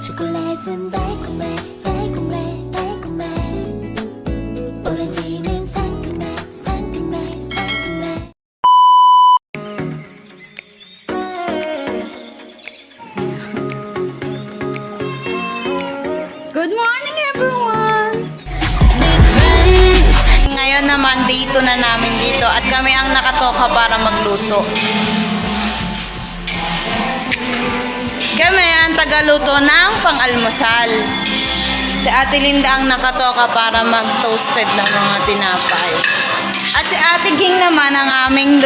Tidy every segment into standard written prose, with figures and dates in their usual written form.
초콜릿은 달콤해 달콤해 달콤해 오렌지는 상큼해 상큼해 상큼해. Good morning everyone! Ngayon naman dito na namin dito at kami ang nakatoka para magluto. Kami ang tagaluto ng pang-almusal. Si Ate Linda ang nakatoka para mag-toasted ng mga tinapay. At si Ate Ging naman ang aming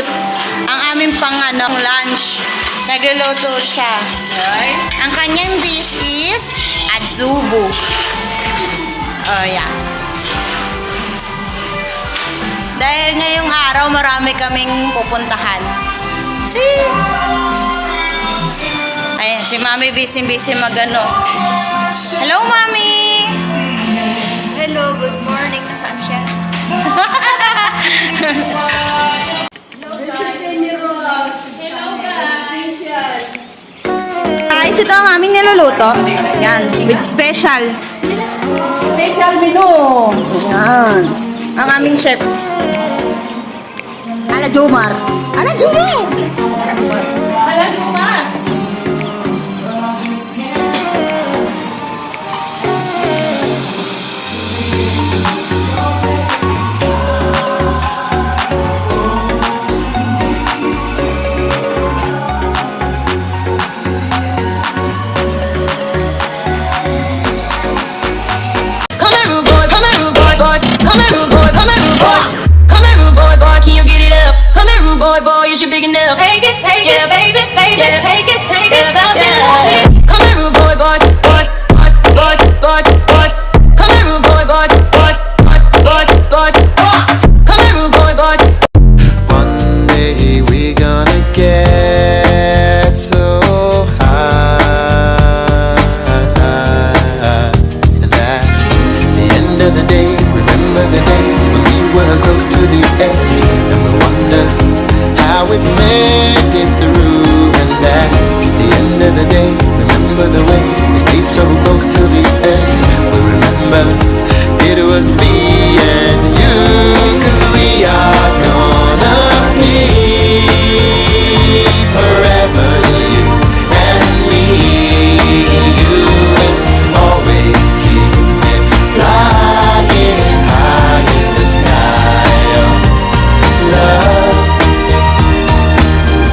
lunch. Nagluluto siya. Ang kanyang dish is adobo. Oh, yeah. Dahil ngayong araw marami kaming pupuntahan. Ayan, si Mami busy magano. Hello, Mami! Hello, good morning. Nasaan siya? Guys, ito ang aming niluluto. Yan, with special. Special menu. Yan. Ang aming chef. Ala Jumar. Ala Jumar! Ala, Jumar! Boy, is you big enough? Take it, baby, baby, yeah. Take it, yeah. Come here, rude boy, boy. Come here, rude boy, boy. Come here, rude boy. One day we gonna get so high, and at the end of the day, remember the days when we were close to the edge, and we wonder how we made it through. And at the end of the day, remember the way we stayed so close to the end. We remember it was me and you, 'cause we are gonna be forever, you and me. You will always keep it flying high in the sky of love.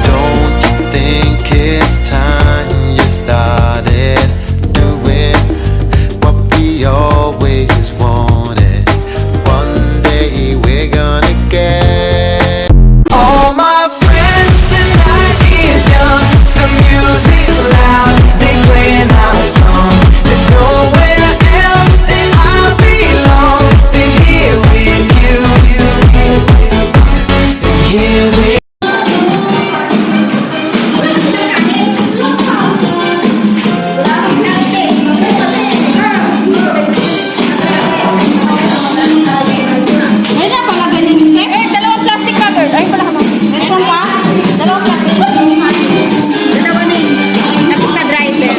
Don't you think it's time you started doing what we always wanted? One day we're gonna get all my friends tonight is young. The music's loud, they playing our song. There's nowhere else that I belong than here with you. Here with Ayun na, palagay ni Miss Nek. Dalawang plastic cover. Ay, pala ka mo. Meron pa? Dalawang plastic. Dalawa na yun. Kasi sa driver.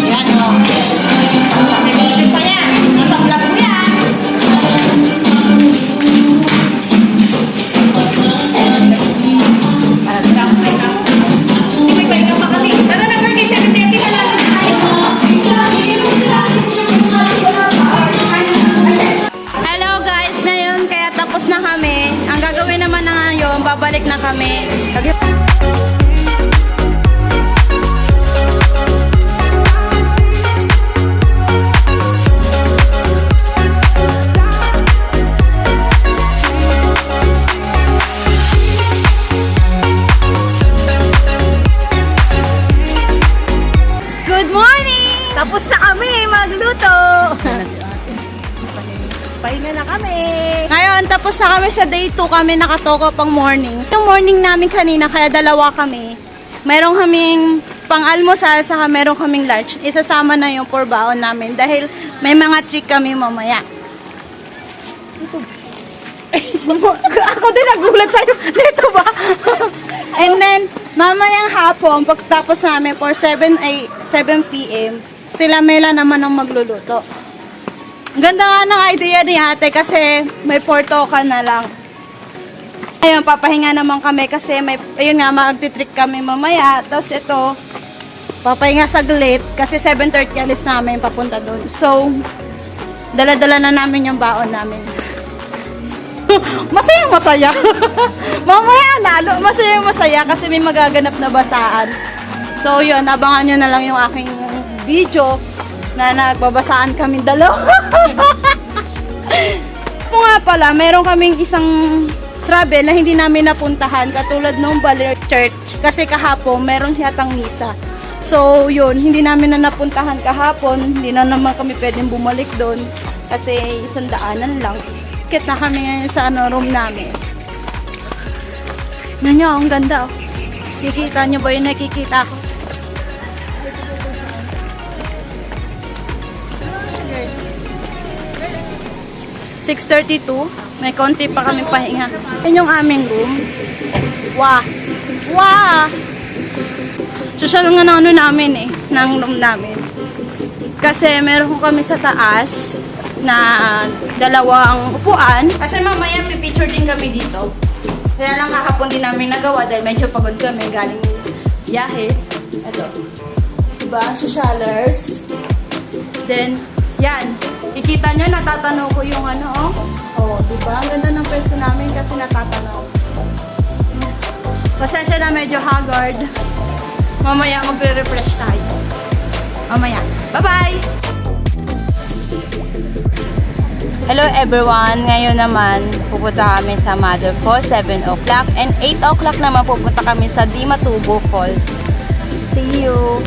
Yan, o. Nag-iipin pa yan. Nasa vlog mo yan. May pahinga pa kami. Tara na, girl. Kasi ang tete na lang. Hello guys, ngayon kaya tapos na kami. Ang gagawin naman na ngayon, babalik na kami. Good morning! Tapos na kami magluto. Pahinga na kami. Ngayon, tapos na kami sa day 2 kami nakatoka pang morning. Yung morning namin kanina, kaya dalawa kami. Meron kaming pang-almusal, saka meron kaming lunch. Isasama na yung porbaon namin dahil may mga trick kami mamaya. Ako din nagulat sa'yo. Dito ba? And then, mamayang hapon, pagtapos namin for 7 p.m., sila Mela naman ang magluluto. Ganda nga ng idea ni ate kasi may portoka na lang. Ayun, papahinga naman kami kasi may, ayun nga, magtitrick kami mamaya. Tapos ito, papahinga saglit kasi 7:30 alis namin papunta doon. So, dala-dala na namin yung baon namin. Masaya. Mamaya lalo, masaya kasi may magaganap na basaan. So, yun, abangan nyo na lang yung aking video na nagbabasaan kami dalawa. Kung nga pala, meron kaming isang travel na hindi namin napuntahan katulad nung Baler Church kasi kahapon meron siyatang misa. So yun, hindi namin na napuntahan kahapon, hindi na naman kami pwedeng bumalik doon kasi 100 lang. Kit na kami ngayon sa room namin. Nanyo, ang ganda oh. Kikita nyo ba yung nakikita ko? (6:32) May konti pa kami pahinga. Yan yung aming room. Wow! Social nga na namin ng room namin. Kasi meron kami sa taas na dalawang upuan. Kasi mamaya may picture din kami dito. Kaya lang kahapon din namin nagawa dahil medyo pagod kami galing biyahe. Ito. Diba? Socialers. Then, yan. Ikita nyo, natatanaw ko yung diba? Ang ganda ng pwesto namin kasi natatanaw. Pasensya na medyo haggard. Mamaya magre-refresh tayo. Mamaya. Bye-bye! Hello everyone! Ngayon naman, pupunta kami sa Mother Falls, 7 o'clock. And 8 o'clock naman pupunta kami sa Dimatubo Falls. See you!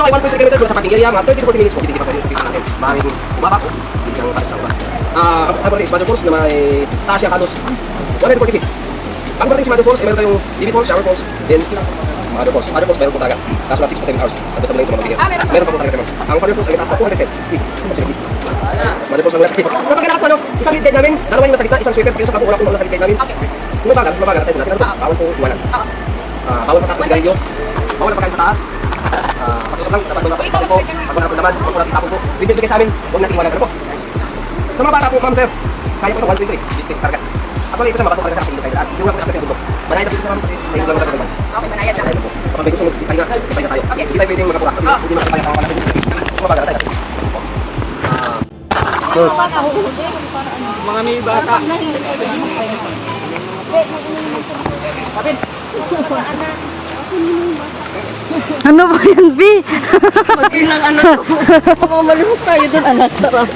Okay, 1.3 km sa parking area, mga 30 to 40 minutes po, hindi pa pwede natin. Maraming bumaba po, hindi siyang pares sa baba. Ang parking is Mother Falls na may taas siya kados 140 feet. Ang parking si Mother Falls, meron tayong DB Falls, Shower Falls, then Mother Falls meron po talaga. Kaso na 6 to 7 hours, tapos sa mga mga bigyan. Meron pa po talaga naman. Ang Mother Falls, ang itaas pa 210 feet. Mother Falls, ang wala. Sa pagkanakas po, isang lead guide namin, dalawa yung nasa gitna, isang sweeper, yung sa kapo, wala sa lead guide namin. Mabagal tayo po natin. Bawal po iwanan. Bawal sa taas pa sigarilyo. Bawal na pagkain sa taas. Pag-usap lang, dapat doon natin po. Pag wala po naman, huwag po natin tapon po. Video bigay sa amin, huwag natin iwanan po. Sa mga bata po, ma'am sir, kaya po ito 123, distance target. Actually, ito sa mga bata po talaga sa akin, kahit yung lang nakapit yung bundok. Manayad na po naman, may yung lang nakapit. Okay, manayad na. Kapag may gusto mo, ipay na tayo. Hindi tayo pwedeng magkapura, kasi hindi makapaya ang mga natin. Mabagal tayo. Mga may bata. Ano ba yan, B? Mag-ilang mamalimos tayo dun, anak. Sarap.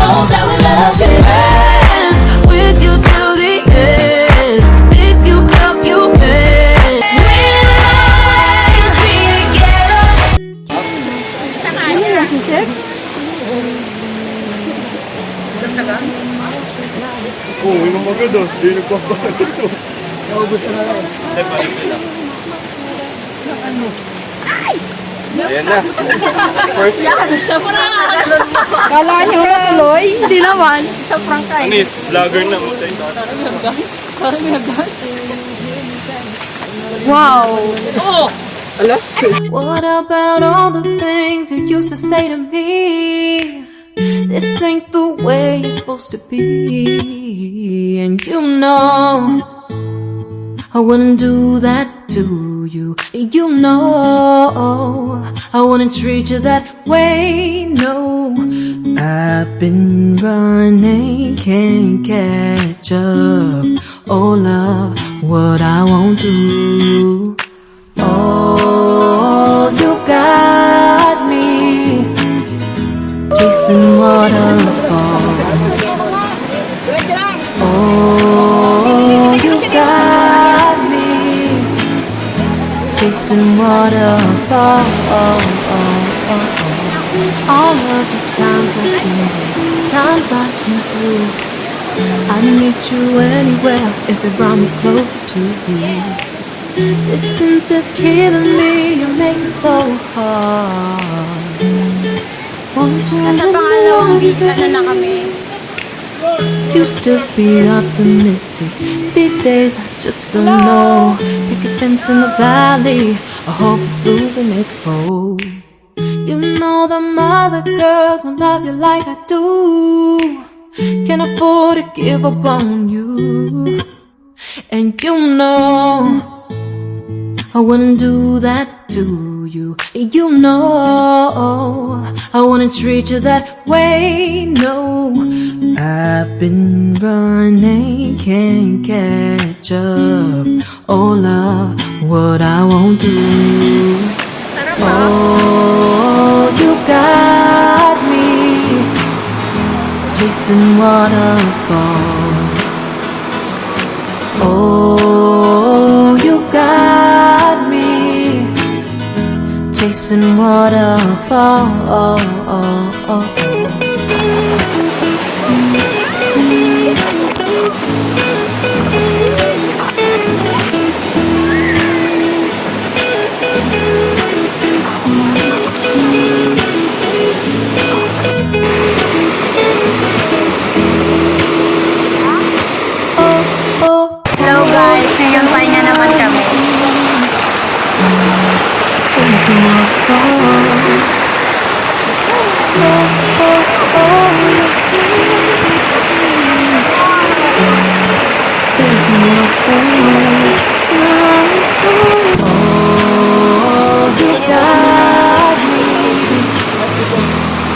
Know that we love you. Hands with you till the end. Fix you, help you bend. We'll always be together. Oo, yung mga ganda. Hindi nagpapakot ito. Naubos na lang. Ayan na. First, Kala nyo natuloy? Hindi naman. Sa prank kayo. ano yun? Vlogger na. Wow. What about all the things you used to say to me? This ain't the way it's supposed to be. And you know I wouldn't do that to you. You know I wouldn't treat you that way. No, I've been running, can't catch up. Oh love, what I won't do. Oh, you got me chasing waterfalls. Oh, you got me chasing waterfalls. All of the times I've been there, times I've been through, I'd meet you anywhere if it brought me closer to you. Distance is killing me, you make it so hard. Won't you Sa pangalawang week, na kami. used to be optimistic. These days I just don't know. Picket fence in the valley, I hope it's losing its hold. You know the mother girls will love you like I do. Can't afford to give up on you. And you know I wouldn't do that to you. You know I wouldn't treat you that way. No, I've been running, can't catch up. Oh love, what I won't do. Oh, you got me chasing waterfalls. Oh, you got me chasing waterfalls. Hello guys, ngayon pahinga naman kami. Chasing waterfalls. Chasing waterfalls. Oh, you got me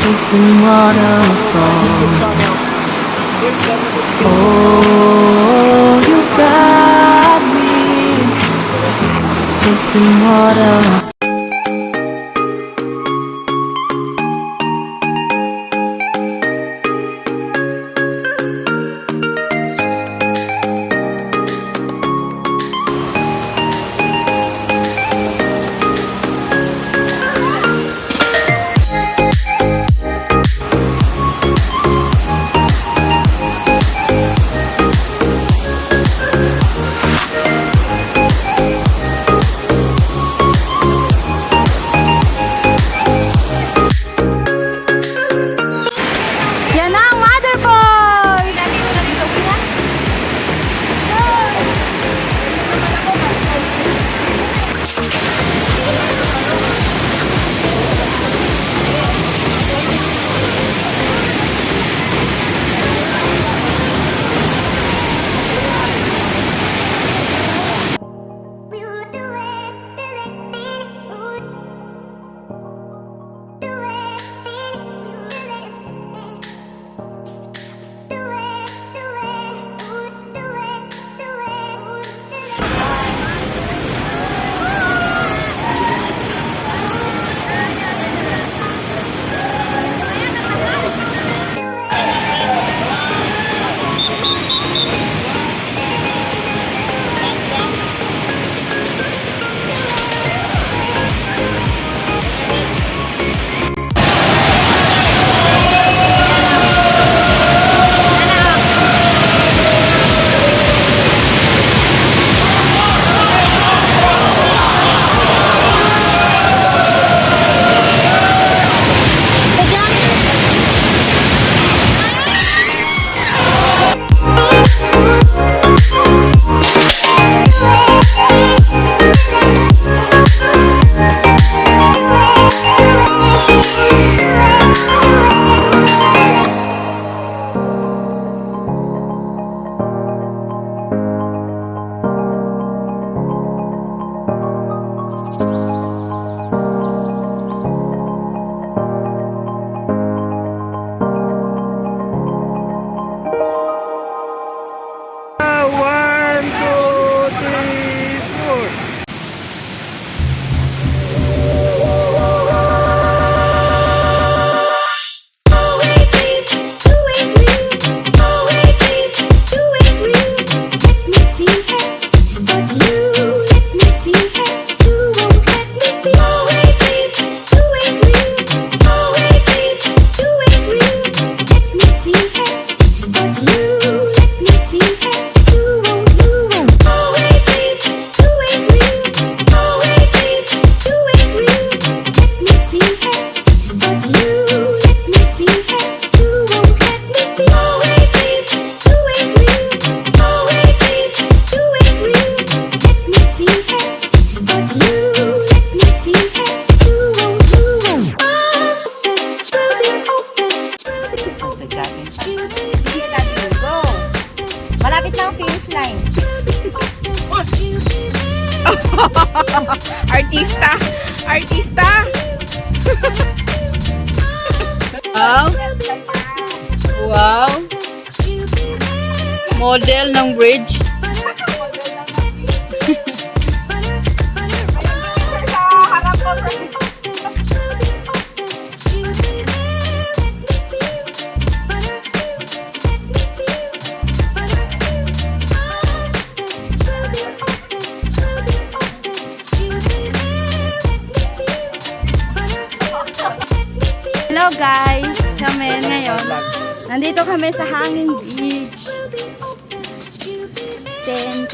chasing waterfalls. Oh, you got me chasing water. artista. Wow. Wow. Model ng bridge. Hello guys! Kami ngayon. Nandito kami sa Hanging Beach. Ten.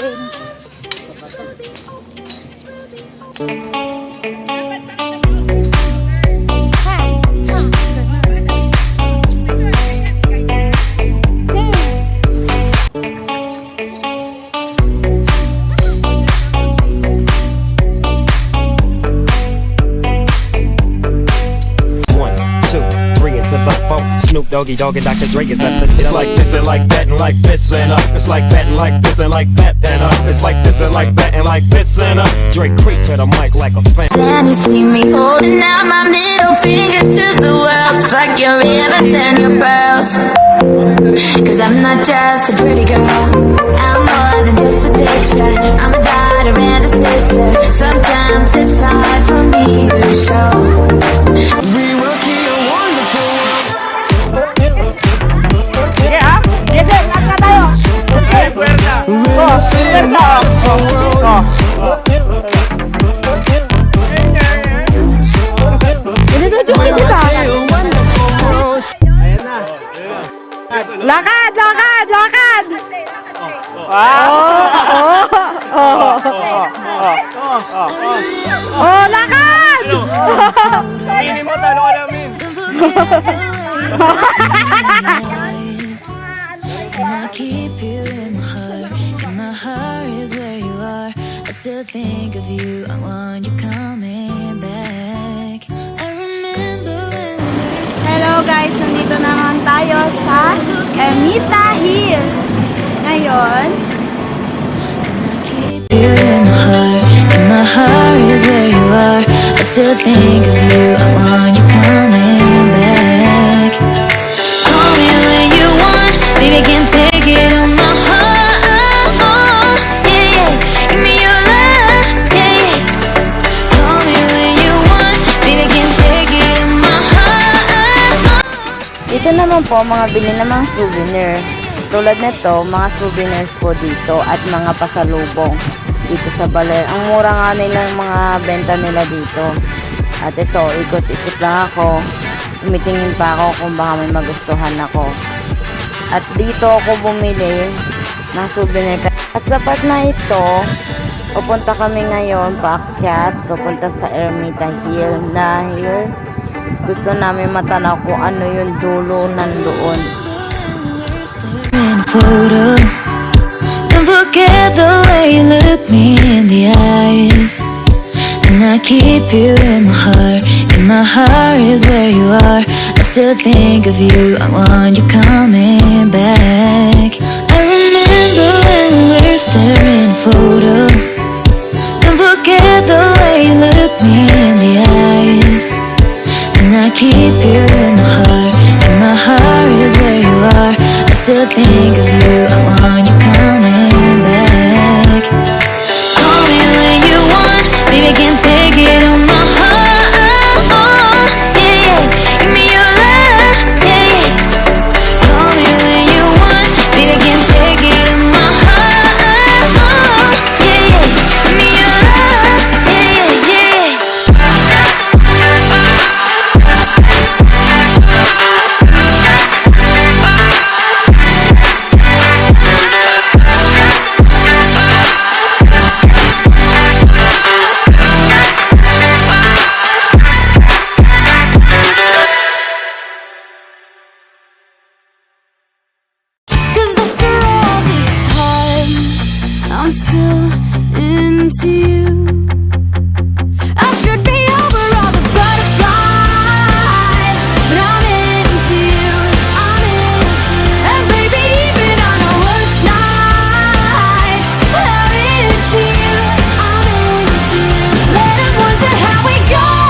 Snoop Doggy Dogg and Dr. Dre is at the It's like this and like that and like this and It's like that and like this and like that and It's like this and like that and like this and Dre creep to the mic like a fan. Then you see me holding out my middle finger to the world. Fuck your ribbons and your pearls. Cause I'm not just a pretty girl, I'm more than just a picture. I'm a daughter and a sister. Sometimes it's hard for me to show. We will keep a wonderful Lakad! Oh, lakad! Aminin mo, talo ka namin. And I keep you in my heart. And my heart is where you are. I still think of you. I want you coming back. I remember when we were Hello guys, nandito naman tayo sa Ermita Hill. Ngayon, you in my heart. And my heart is where you are. I still think of you. I want you coming back. Call me when you want. Baby, can't take it on my heart. Yeah, give me your love. Yeah. Call me when you want. Baby, can't take it on my heart. Dito naman po mga bili ng mga souvenir. Tulad nito, mga souvenirs po dito at mga pasalubong dito sa Baler. Ang mura nga nila ng mga benta nila dito. At ito, ikot-ikot lang ako. Tumitingin pa ako kung baka may magustuhan ako. At dito ako bumili ng souvenir. At sa part na ito, pupunta kami ngayon paakyat, pupunta sa Ermita Hill dahil gusto namin matanaw kung ano yung dulo nandoon. In a photo, don't forget the way you look me in the eyes. And I keep you in my heart. And my heart is where you are. I still think of you. I want you coming back. I remember when we were staring a photo. Don't forget the way you look me in the eyes. And I keep you in my heart. And my heart is where you are. I still think of you. I want you coming back. Call me when you want. Baby, can't take it on my heart. Yeah, give me your love. Yeah, call me when you want. Baby, can't take it on my heart. Yeah, give me your love. Yeah. Cause after all this time, I'm still into you. I should be over all the butterflies, but I'm into you. And baby, even on our worst nights, I'm into you. Let 'em wonder how we got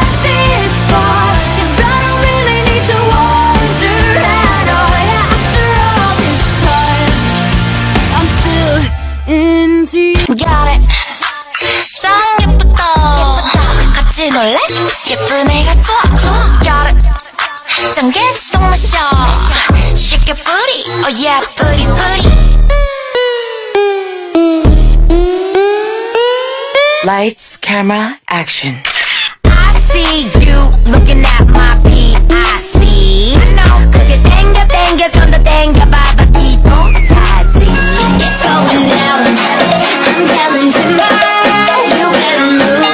so mature. Shake your booty, oh yeah, booty, booty. Lights, camera, action. I see you looking at my PIC. 그게 땡겨 땡겨 좀 더 땡겨봐봐 기도 차지. It's going down. I'm telling tonight. You better move.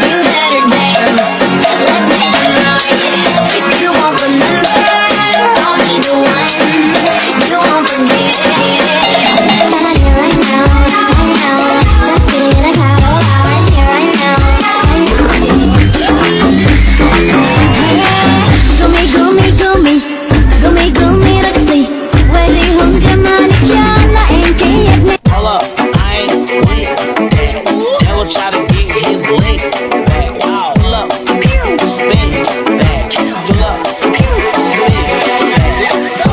You better dance. Let's make it right. You won't remember. I'll be the one. You won't forget. I'm here right now. Right now. Just get a call. Right here right now. Gumi रखती वही हम जमाने जाना इनके अपने Hold up, I ain't with that. Devil try to get his leg back. Wow, pull up, spin back. Pull up, spin back. Let's go.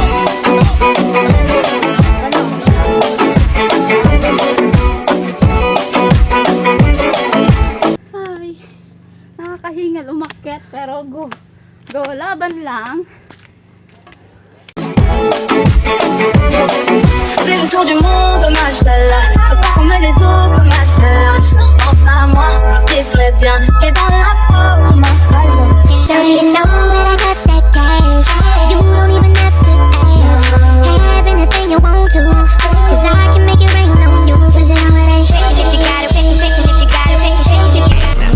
Ay, nakakahingal umakyat pero go laban lang. Fais le tour du monde, dommage la lâche. Faut pas qu'on met les autres, dommage la lâche. Enfin moi, t'es très bien. Et dans la peau, ma fallon. So you know that I got that cash. You don't even have to ask. Have anything you want to. Cause I can make it rain on you. Cause you know it ain't shake if you got it, shake it, shake it if you got it, shake it, shake it if you got it.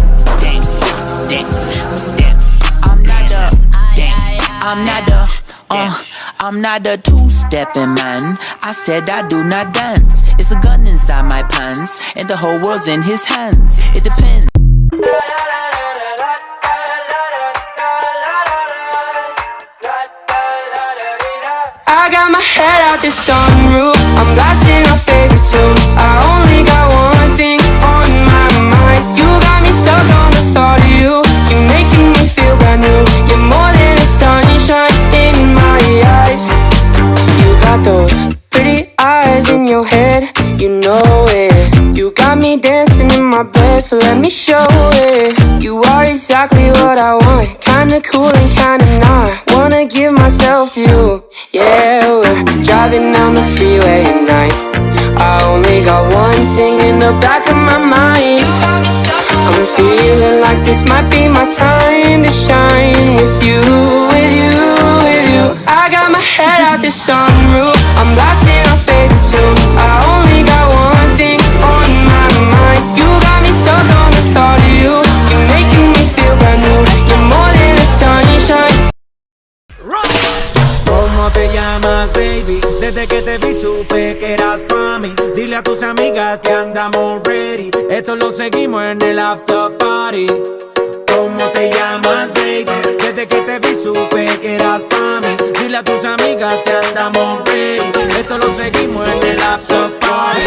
I'm not a two-stepping man. I said I do not dance. It's a gun inside my pants, and the whole world's in his hands. It depends. I got my head out the sunroof. I'm blasting our favorite tunes. I only got one thing on my mind. You got me stuck on the thought of you. You're making me feel brand new. You're more than a sunshine in my eyes. You got those pretty eyes in your head. You know it. You got me dancing in my bed, so let me show it. You are exactly what I want. Kinda cool and kinda not. Wanna give myself to you. Yeah, we're driving down the freeway at night. I only got one thing in the back of my mind. I'm feeling like this might be my time to shine with you, with you, with you. I got my head out the sunroof. I'm blasting our favorite tunes. I only got one thing on my mind. You got me stuck on the thought of you. You're making me feel brand new. You're more than a sunshine. ¿Cómo te llamas, baby? Desde que te vi supe que eras pa' mí. Dile a tus amigas que andamos ready. Esto lo seguimos en el after party. ¿Cómo te llamas, baby? Desde que te vi supe que eras pa' mí. Dile a tus amigas que andamos ready. Esto lo seguimos en el after party.